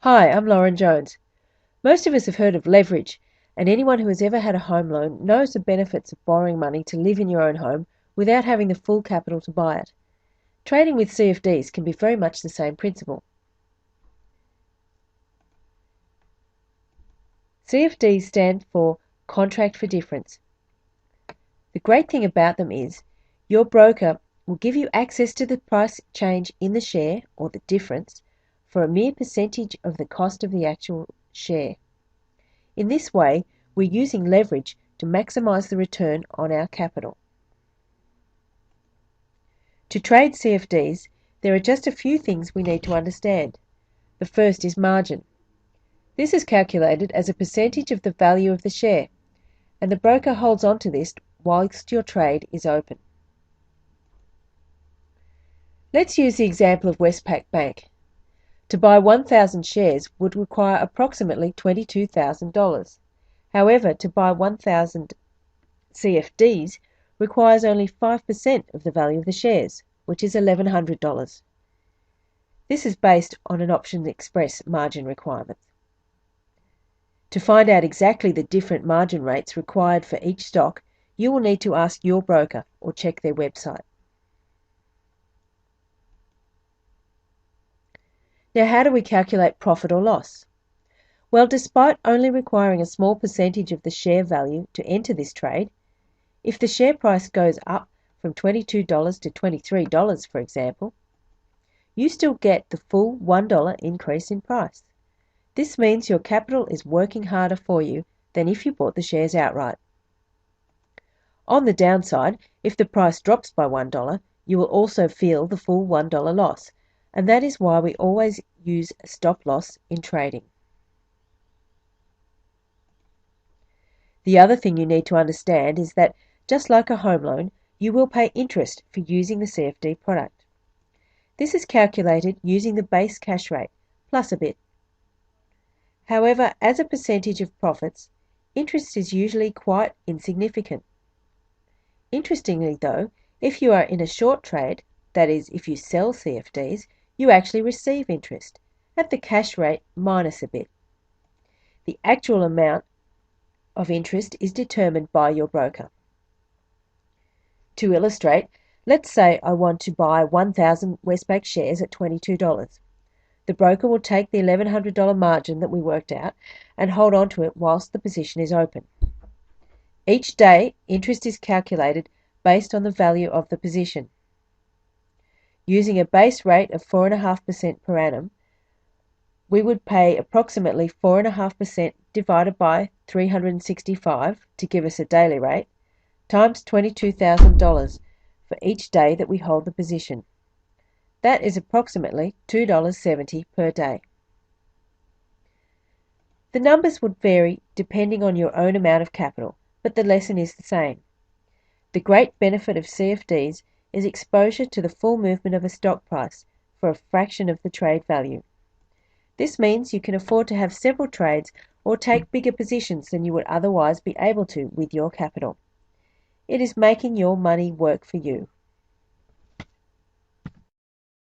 Hi, I'm Lauren Jones. Most of us have heard of leverage, and anyone who has ever had a home loan knows the benefits of borrowing money to live in your own home without having the full capital to buy it. Trading with CFDs can be very much the same principle. CFDs stand for Contract for Difference. The great thing about them is your broker will give you access to the price change in the share, or the difference, for a mere percentage of the cost of the actual share. In this way, we're using leverage to maximize the return on our capital. To trade CFDs, there are just a few things we need to understand. The first is margin. This is calculated as a percentage of the value of the share, and the broker holds on to this whilst your trade is open. Let's use the example of Westpac Bank. To buy 1,000 shares would require approximately $22,000. However, to buy 1,000 CFDs requires only 5% of the value of the shares, which is $1,100. This is based on an option express margin requirement. To find out exactly the different margin rates required for each stock, you will need to ask your broker or check their website. Now, how do we calculate profit or loss? Well, despite only requiring a small percentage of the share value to enter this trade, if the share price goes up from $22 to $23, for example, you still get the full $1 increase in price. This means your capital is working harder for you than if you bought the shares outright. On the downside, if the price drops by $1, you will also feel the full $1 loss, and that is why we always use a stop loss in trading. The other thing you need to understand is that, just like a home loan, you will pay interest for using the CFD product. This is calculated using the base cash rate, plus a bit. However, as a percentage of profits, interest is usually quite insignificant. Interestingly though, if you are in a short trade, that is, if you sell CFDs, you actually receive interest, at the cash rate minus a bit. The actual amount of interest is determined by your broker. To illustrate, let's say I want to buy 1,000 Westpac shares at $22. The broker will take the $1,100 margin that we worked out and hold on to it whilst the position is open. Each day, interest is calculated based on the value of the position. Using a base rate of 4.5% per annum, we would pay approximately 4.5% divided by 365 to give us a daily rate, times $22,000 for each day that we hold the position. That is approximately $2.70 per day. The numbers would vary depending on your own amount of capital, but the lesson is the same. The great benefit of CFDs is exposure to the full movement of a stock price for a fraction of the trade value. This means you can afford to have several trades or take bigger positions than you would otherwise be able to with your capital. It is making your money work for you.